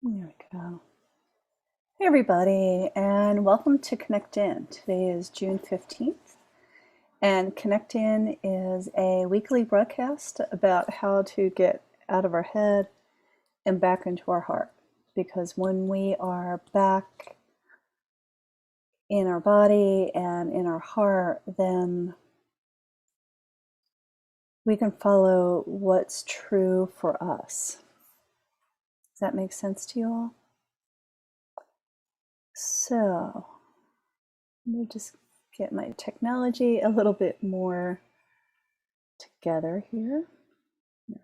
There we go. Hey, everybody, and welcome to Connect In. Today is June 15th, and Connect In is a weekly broadcast about how to get out of our head and back into our heart. Because when we are back in our body and in our heart, then we can follow what's true for us. Does that make sense to you all? So, let me just get my technology a little bit more together here. There we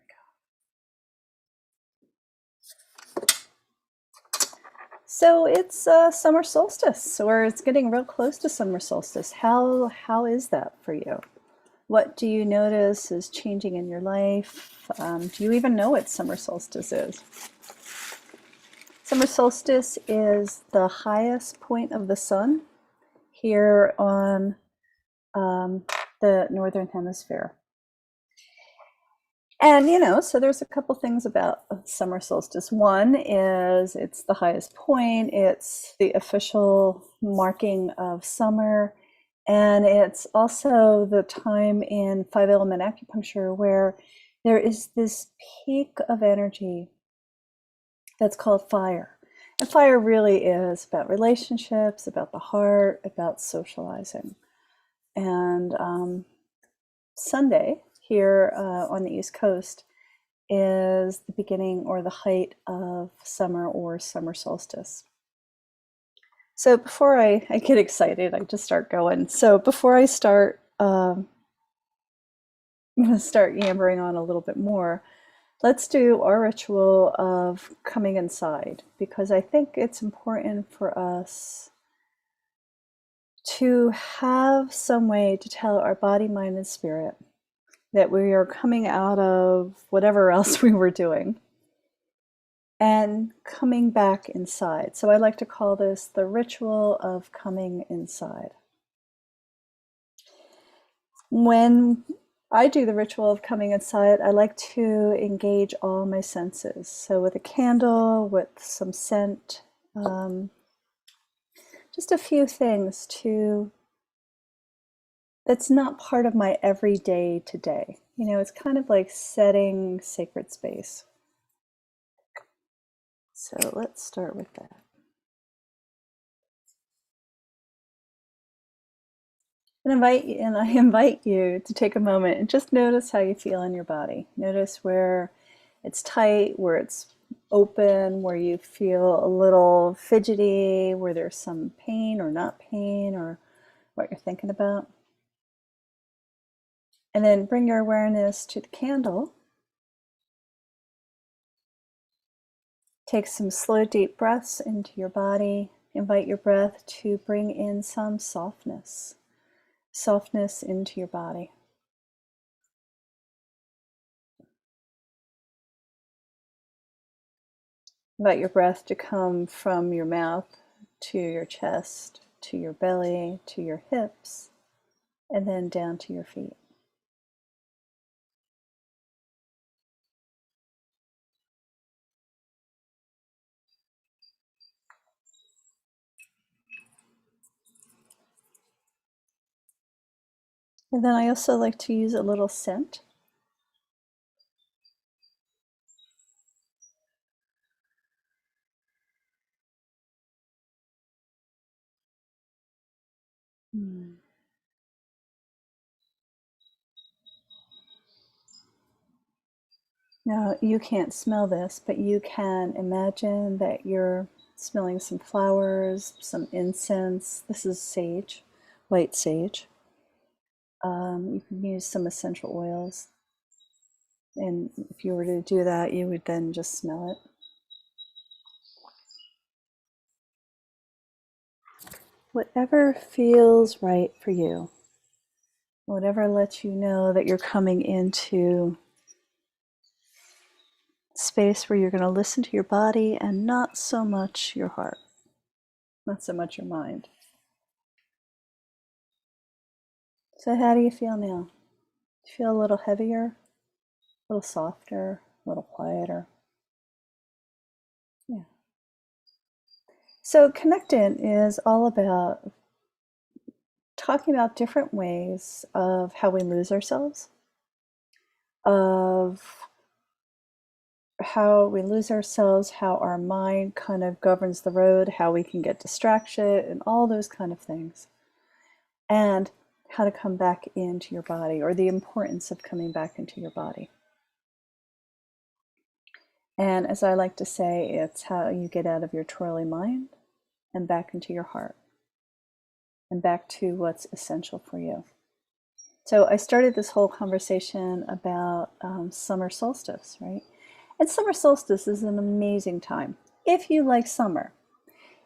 go. So it's summer solstice, or it's getting real close to summer solstice. How is that for you? What do you notice is changing in your life? Do you even know what summer solstice is? Summer solstice is the highest point of the sun here on the northern hemisphere. And, so there's a couple things about summer solstice. One is it's the highest point, it's the official marking of summer, and it's also the time in 5-element acupuncture where there is this peak of energy that's called fire. And fire really is about relationships, about the heart, about socializing. And Sunday, here on the East Coast, is the beginning or the height of summer or summer solstice. So before I get excited, I just start going. So before I start, I'm going to start yammering on a little bit more. Let's do our ritual of coming inside, because I think it's important for us to have some way to tell our body, mind, and spirit that we are coming out of whatever else we were doing and coming back inside. So I like to call this the ritual of coming inside. When I do the ritual of coming inside, I like to engage all my senses. So with a candle, with some scent, just a few things that's not part of my everyday today. It's kind of like setting sacred space. So let's start with that. And I invite you to take a moment and just notice how you feel in your body. Notice where it's tight, where it's open, where you feel a little fidgety, where there's some pain or not pain, or what you're thinking about. And then bring your awareness to the candle. Take some slow, deep breaths into your body. Invite your breath to bring in some softness into your body. Invite your breath to come from your mouth to your chest, to your belly, to your hips, and then down to your feet. And then I also like to use a little scent. Now, you can't smell this, but you can imagine that you're smelling some flowers, some incense. This is sage, white sage. You can use some essential oils. And if you were to do that, you would then just smell it. Whatever feels right for you, whatever lets you know that you're coming into space where you're going to listen to your body and not so much your heart, not so much your mind. So how do you feel now? Do you feel a little heavier, a little softer, a little quieter? Yeah. So, Connect In is all about talking about different ways of how we lose ourselves, of how our mind kind of governs the road, how we can get distracted, and all those kind of things, and how to come back into your body, or the importance of coming back into your body. And as I like to say, it's how you get out of your twirly mind and back into your heart and back to what's essential for you. So I started this whole conversation about summer solstice, right? And summer solstice is an amazing time if you like summer.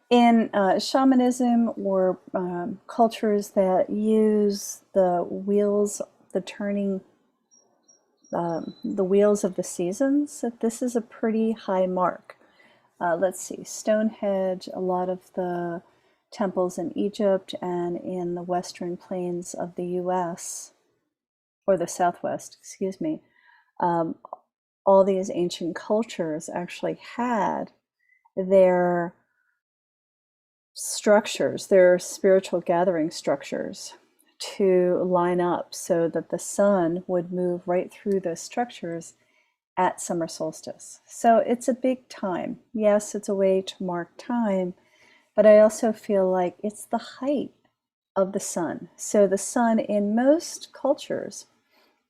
In shamanism or cultures that use the wheels, the wheels of the seasons, this is a pretty high mark. Let's see, Stonehenge, a lot of the temples in Egypt and in the western plains of the US, or the Southwest, excuse me, all these ancient cultures actually had their structures, their spiritual gathering structures, to line up so that the sun would move right through those structures at summer solstice. So it's a big time. Yes, it's a way to mark time, but I also feel like it's the height of the sun. So the sun in most cultures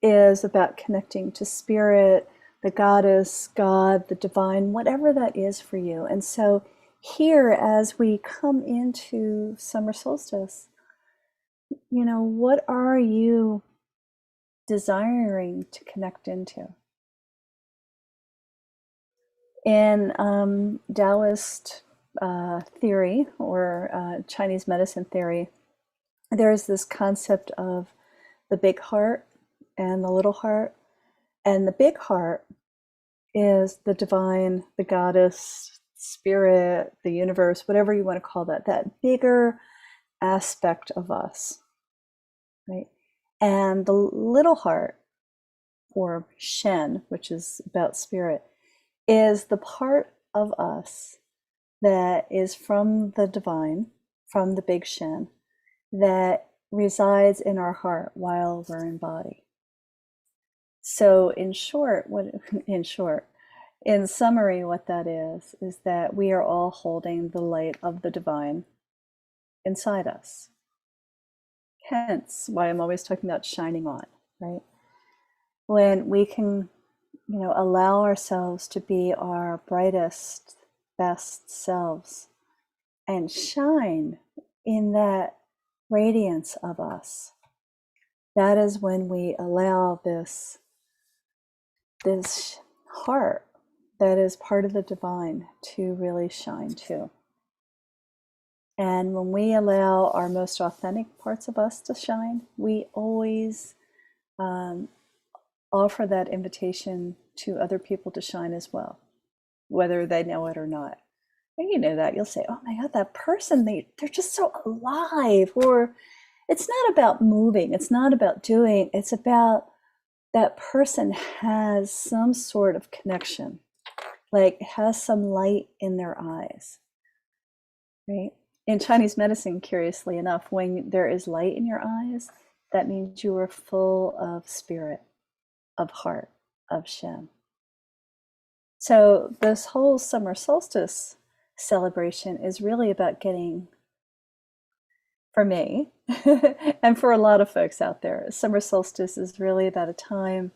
is about connecting to spirit, the goddess, God, the divine, whatever that is for you. And so here, as we come into summer solstice, what are you desiring to connect into? In Taoist theory, or Chinese medicine theory, there is this concept of the big heart and the little heart. And the big heart is the divine, the goddess, spirit, the universe, whatever you want to call that bigger aspect of us, right? And the little heart, or Shen, which is about spirit, is the part of us that is from the divine, from the big Shen, that resides in our heart while we're in body. So in summary, what that is that we are all holding the light of the divine inside us. Hence why I'm always talking about shining on, right? When we can, allow ourselves to be our brightest, best selves and shine in that radiance of us, that is when we allow this heart that is part of the divine to really shine too. And when we allow our most authentic parts of us to shine, we always offer that invitation to other people to shine as well, whether they know it or not. And you know that. You'll say, oh my God, that person, they're just so alive. Or it's not about moving, it's not about doing, it's about that person has some sort of connection, like has some light in their eyes, right? In Chinese medicine, curiously enough, when there is light in your eyes, that means you are full of spirit, of heart, of Shen. So this whole summer solstice celebration is really about getting, for me, and for a lot of folks out there, summer solstice is really about a time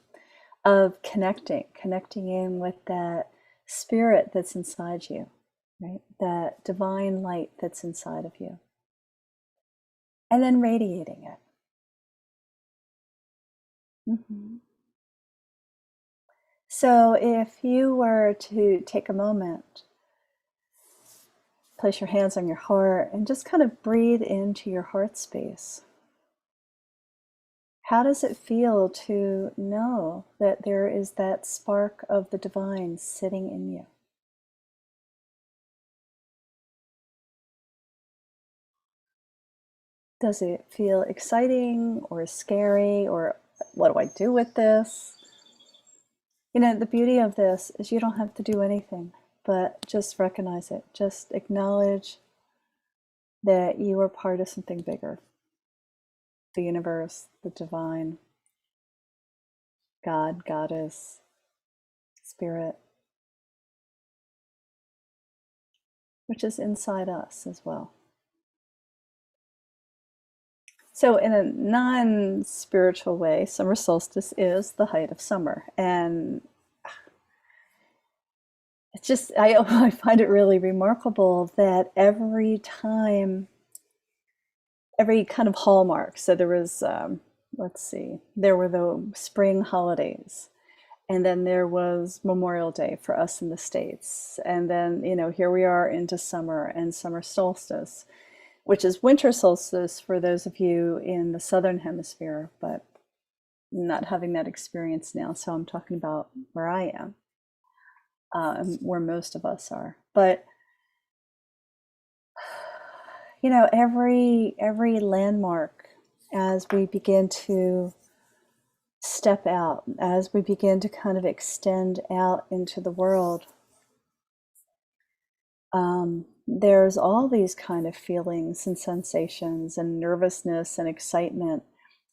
of connecting in with that spirit that's inside you, right? That divine light that's inside of you. And then radiating it. Mm-hmm. So if you were to take a moment, place your hands on your heart and just kind of breathe into your heart space. How does it feel to know that there is that spark of the divine sitting in you? Does it feel exciting or scary, or what do I do with this? The beauty of this is you don't have to do anything, but just recognize it. Just acknowledge that you are part of something bigger, the universe, the divine, God, Goddess, Spirit, which is inside us as well. So, in a non spiritual way, summer solstice is the height of summer. And it's just, I find it really remarkable that every time, every kind of hallmark. So, there was, let's see, there were the spring holidays. And then there was Memorial Day for us in the States. And then, here we are into summer and summer solstice, which is winter solstice for those of you in the Southern Hemisphere, but not having that experience now. So I'm talking about where I am, where most of us are. But every landmark, as we begin to step out, as we begin to kind of extend out into the world, there's all these kind of feelings and sensations and nervousness and excitement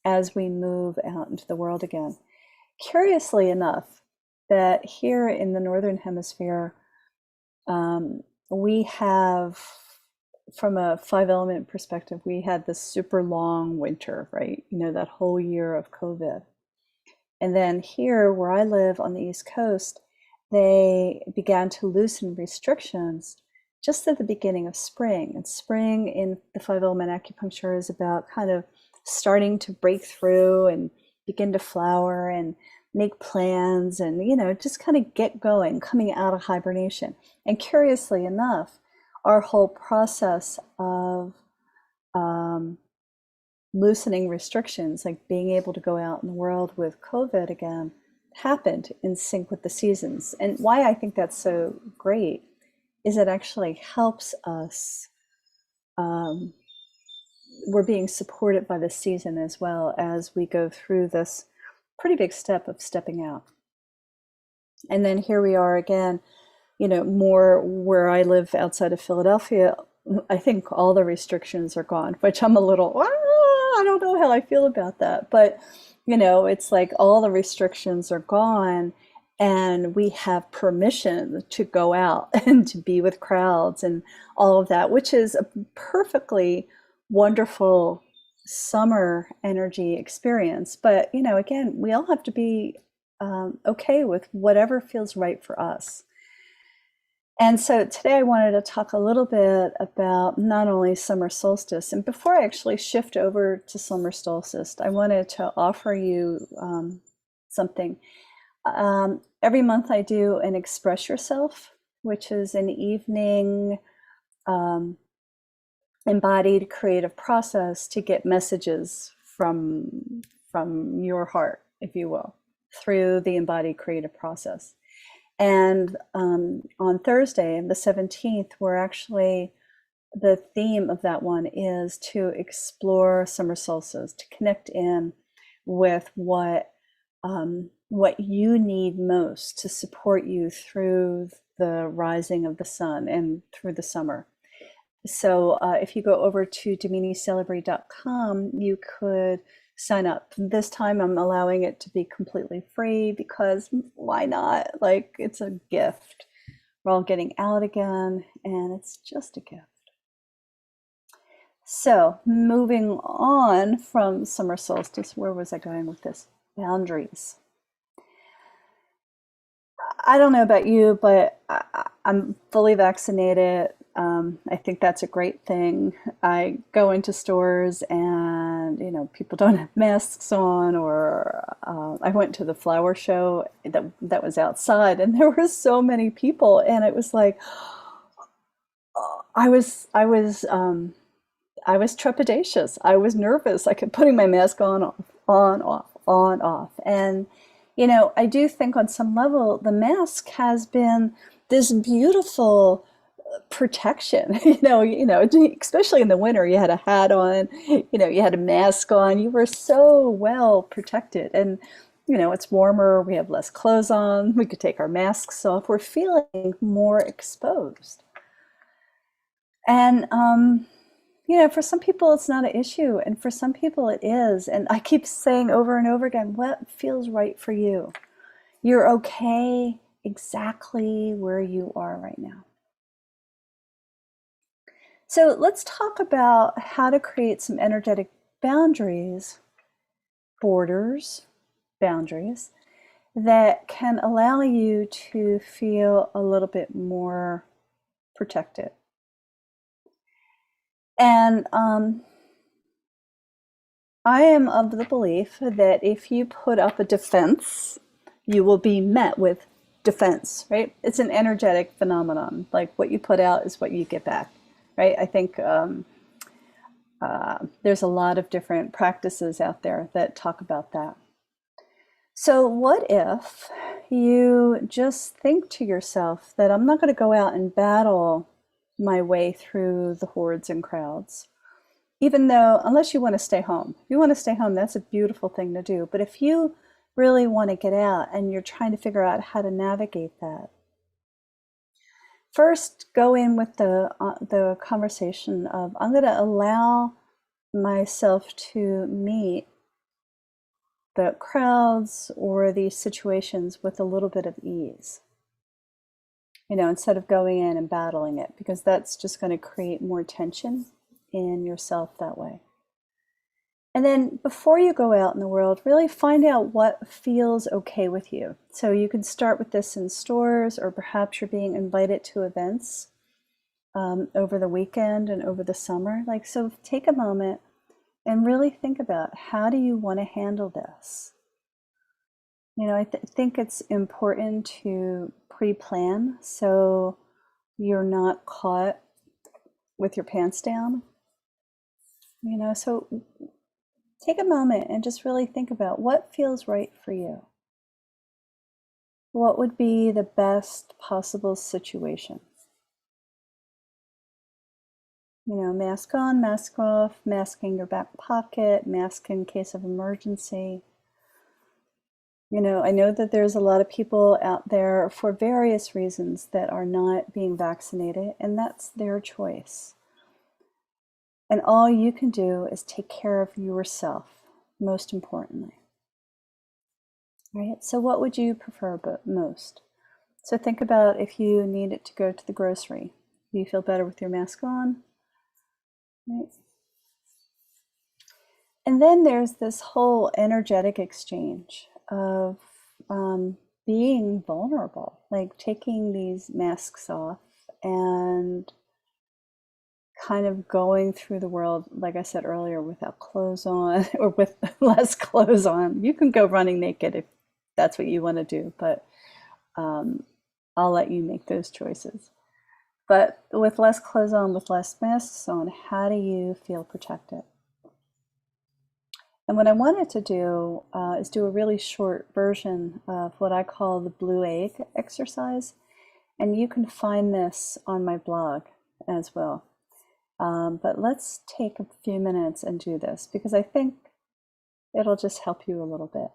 as we move out into the world again. Curiously enough, that here in the Northern Hemisphere, we have, from a 5-element perspective, we had this super long winter, right? That whole year of COVID. And then here, where I live on the East Coast, they began to loosen restrictions just at the beginning of spring. And spring in the 5-element acupuncture is about kind of starting to break through and begin to flower and make plans and, just kind of get going, coming out of hibernation. And curiously enough, our whole process of loosening restrictions, like being able to go out in the world with COVID again, happened in sync with the seasons. And why I think that's so great is it actually helps us. We're being supported by the season as well as we go through this pretty big step of stepping out. And then here we are again, more where I live outside of Philadelphia. I think all the restrictions are gone, which I'm a little, I don't know how I feel about that. But, it's like all the restrictions are gone and we have permission to go out and to be with crowds and all of that, which is a perfectly wonderful summer energy experience. But, again, we all have to be okay with whatever feels right for us. And so today I wanted to talk a little bit about not only summer solstice, and before I actually shift over to summer solstice, I wanted to offer you something. Every month I do an Express Yourself, which is an evening embodied creative process to get messages from your heart, if you will, through the embodied creative process. And on Thursday, the 17th, the theme of that one is to explore summer solstice, to connect in with what you need most to support you through the rising of the sun and through the summer. So if you go over to DaminiCelebrate.com, you could sign up. This time I'm allowing it to be completely free because why not? Like, it's a gift. We're all getting out again, and it's just a gift. So moving on from summer solstice, where was I going with this? Boundaries. I don't know about you, but I'm fully vaccinated. I think that's a great thing. I go into stores and, people don't have masks on, or I went to the flower show that was outside and there were so many people and it was like, I was trepidatious. I was nervous. I kept putting my mask on, off, on, off, on, off. And, I do think on some level, the mask has been this beautiful protection, especially in the winter. You had a hat on, you had a mask on, you were so well protected. And, it's warmer, we have less clothes on, we could take our masks off, we're feeling more exposed. And, For some people it's not an issue, and for some people it is. And I keep saying over and over again, what feels right for you? You're okay exactly where you are right now. So let's talk about how to create some energetic boundaries, borders, boundaries that can allow you to feel a little bit more protected. And I am of the belief that if you put up a defense, you will be met with defense, right? It's an energetic phenomenon. Like what you put out is what you get back, right? I think there's a lot of different practices out there that talk about that. So, what if you just think to yourself that I'm not going to go out and battle my way through the hordes and crowds? Even though, unless you want to stay home, if you want to stay home, that's a beautiful thing to do. But if you really want to get out and you're trying to figure out how to navigate that, first go in with the conversation of I'm going to allow myself to meet the crowds or these situations with a little bit of ease, instead of going in and battling it, because that's just going to create more tension in yourself that way. And then before you go out in the world, really find out what feels okay with you. So you can start with this in stores, or perhaps you're being invited to events over the weekend and over the summer. So take a moment and really think about, how do you want to handle this? I think it's important to pre-plan so you're not caught with your pants down. So take a moment and just really think about what feels right for you. What would be the best possible situation? Mask on, mask off, mask in your back pocket, mask in case of emergency. I know that there's a lot of people out there for various reasons that are not being vaccinated, and that's their choice. And all you can do is take care of yourself, most importantly. Right? So what would you prefer most? So think about if you needed to go to the grocery. Do you feel better with your mask on? Right? And then there's this whole energetic exchange of being vulnerable, like taking these masks off and kind of going through the world, like I said earlier, without clothes on or with less clothes on. You can go running naked if that's what you want to do, but I'll let you make those choices. But with less clothes on, with less masks on, how do you feel protected? And what I wanted to do is do a really short version of what I call the blue egg exercise. And you can find this on my blog as well. But let's take a few minutes and do this, because I think it'll just help you a little bit.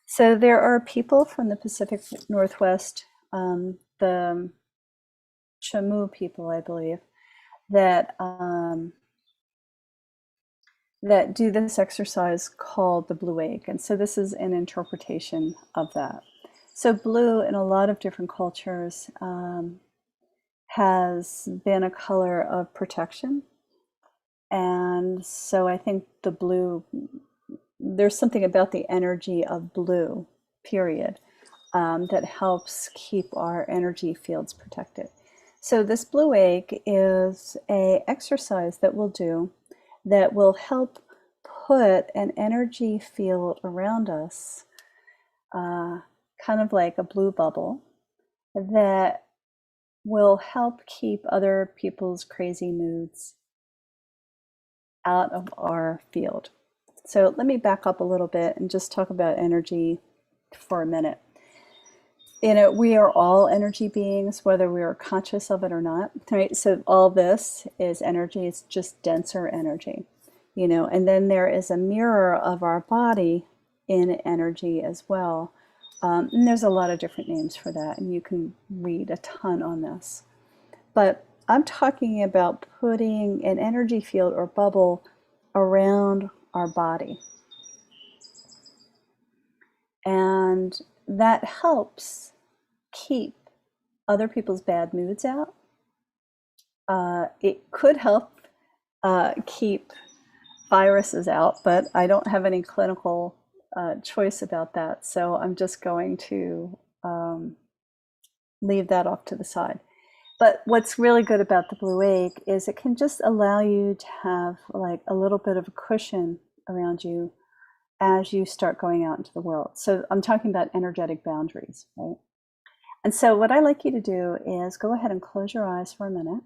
So there are people from the Pacific Northwest, the Chamu people, I believe, that that do this exercise called the blue egg. And so this is an interpretation of that. So blue in a lot of different cultures has been a color of protection. And so I think the blue, there's something about the energy of blue, period, that helps keep our energy fields protected. So this blue egg is an exercise that we'll do that will help put an energy field around us, kind of like a blue bubble, that will help keep other people's crazy moods out of our field. So let me back up a little bit and just talk about energy for a minute. We are all energy beings, whether we are conscious of it or not, right? So all this is energy. It's just denser energy, and then there is a mirror of our body in energy as well. And there's a lot of different names for that, and you can read a ton on this. But I'm talking about putting an energy field or bubble around our body. And that helps keep other people's bad moods out. It could help keep viruses out, but I don't have any clinical choice about that. So I'm just going to leave that off to the side. But what's really good about the blue egg is it can just allow you to have like a little bit of a cushion around you as you start going out into the world. So I'm talking about energetic boundaries, right? And so what I like you to do is go ahead and close your eyes for a minute.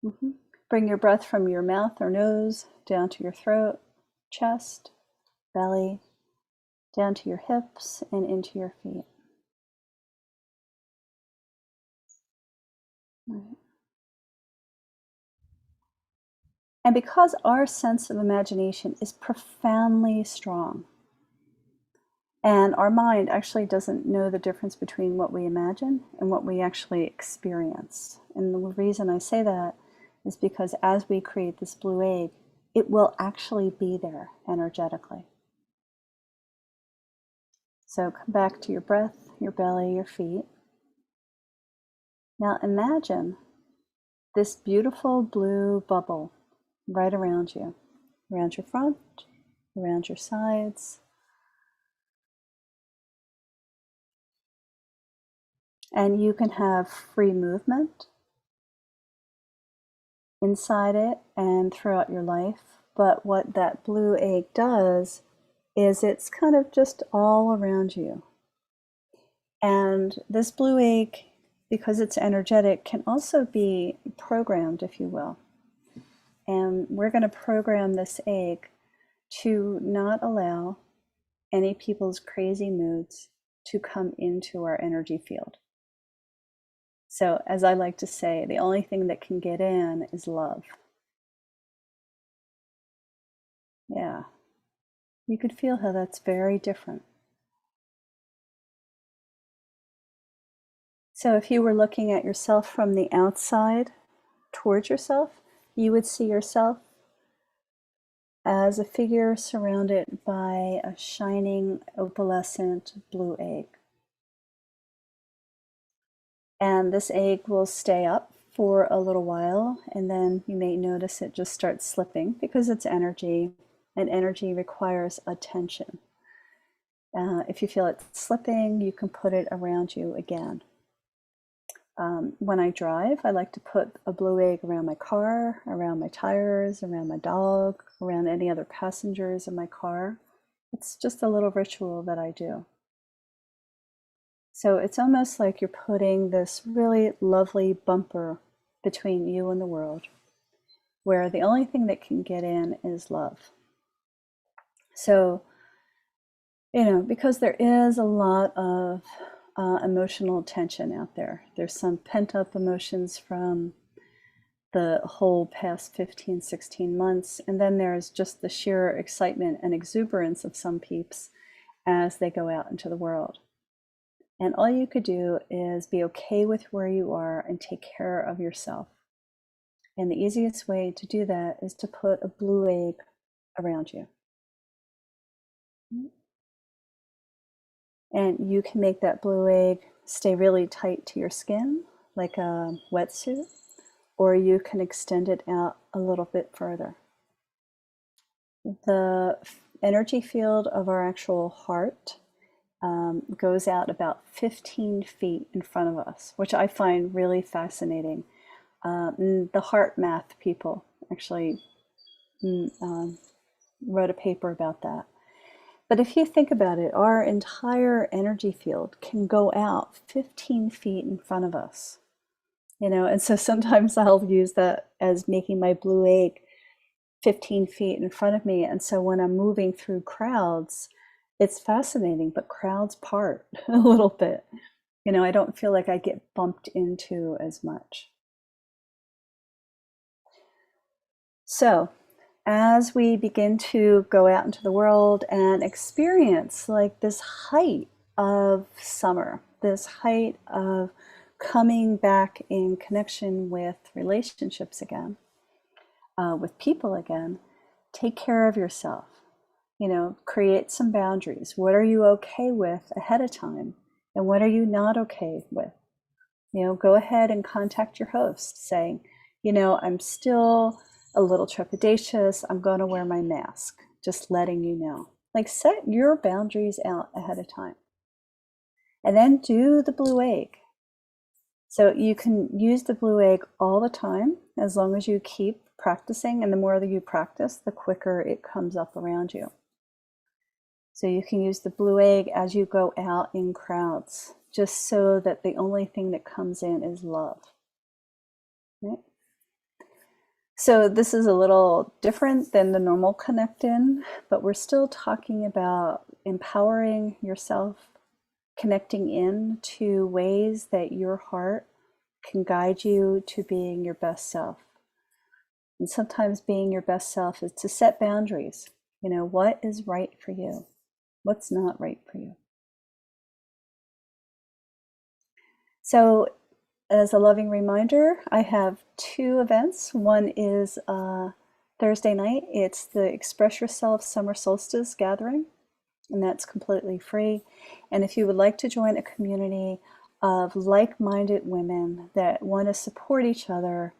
Mm-hmm. Bring your breath from your mouth or nose down to your throat, chest, belly, down to your hips and into your feet. Right. And because our sense of imagination is profoundly strong, and our mind actually doesn't know the difference between what we imagine and what we actually experience. And the reason I say that is because as we create this blue egg, it will actually be there energetically. So come back to your breath, your belly, your feet. Now imagine this beautiful blue bubble right around you, around your front, around your sides. And you can have free movement inside it and throughout your life. But what that blue egg does is it's kind of just all around you. And this blue egg, because it's energetic, can also be programmed, if you will. And we're going to program this egg to not allow any people's crazy moods to come into our energy field. So, as I like to say, the only thing that can get in is love. Yeah. You could feel how that's very different. So if you were looking at yourself from the outside towards yourself, you would see yourself as a figure surrounded by a shining opalescent blue egg. And this egg will stay up for a little while, and then you may notice it just starts slipping because it's energy, and energy requires attention. If you feel it slipping, you can put it around you again. When I drive, I like to put a blue egg around my car, around my tires, around my dog, around any other passengers in my car. It's just a little ritual that I do. So it's almost like you're putting this really lovely bumper between you and the world, where the only thing that can get in is love. So, because there is a lot of emotional tension out there. There's some pent up emotions from the whole past 15, 16 months. And then there's just the sheer excitement and exuberance of some peeps as they go out into the world. And all you could do is be okay with where you are and take care of yourself. And the easiest way to do that is to put a blue egg around you. And you can make that blue egg stay really tight to your skin, like a wetsuit, or you can extend it out a little bit further. The energy field of our actual heart goes out about 15 feet in front of us, which I find really fascinating. The heart math people actually wrote a paper about that. But if you think about it, our entire energy field can go out 15 feet in front of us. And so sometimes I'll use that as making my blue egg 15 feet in front of me. And so when I'm moving through crowds, it's fascinating, but crowds part a little bit. I don't feel like I get bumped into as much. So as we begin to go out into the world and experience like this height of summer, this height of coming back in connection with relationships again, with people again, take care of yourself. Create some boundaries. What are you okay with ahead of time? And what are you not okay with? Go ahead and contact your host saying, I'm still a little trepidatious. I'm going to wear my mask. Just letting you know. Like, set your boundaries out ahead of time. And then do the blue egg. So you can use the blue egg all the time as long as you keep practicing. And the more that you practice, the quicker it comes up around you. So you can use the blue egg as you go out in crowds, just so that the only thing that comes in is love. Right? So this is a little different than the normal connect in, but we're still talking about empowering yourself, connecting in to ways that your heart can guide you to being your best self. And sometimes being your best self is to set boundaries. What is right for you? What's not right for you? So as a loving reminder, I have 2 events. One is Thursday night. It's the Express Yourself Summer Solstice Gathering, and that's completely free. And if you would like to join a community of like-minded women that want to support each other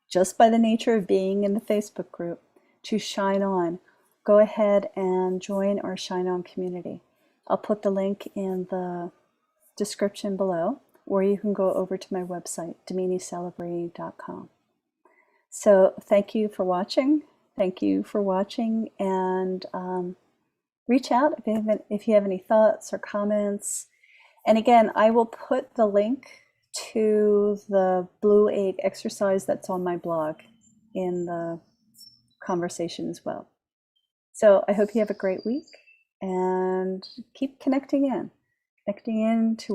just by the nature of being in the Facebook group to shine on, go ahead and join our Shine On community. I'll put the link in the description below, or you can go over to my website, DaminiCelebrity.com. So thank you for watching. Thank you for watching, and reach out if you have any thoughts or comments. And again, I will put the link to the blue egg exercise that's on my blog in the conversation as well. So I hope you have a great week and keep connecting in to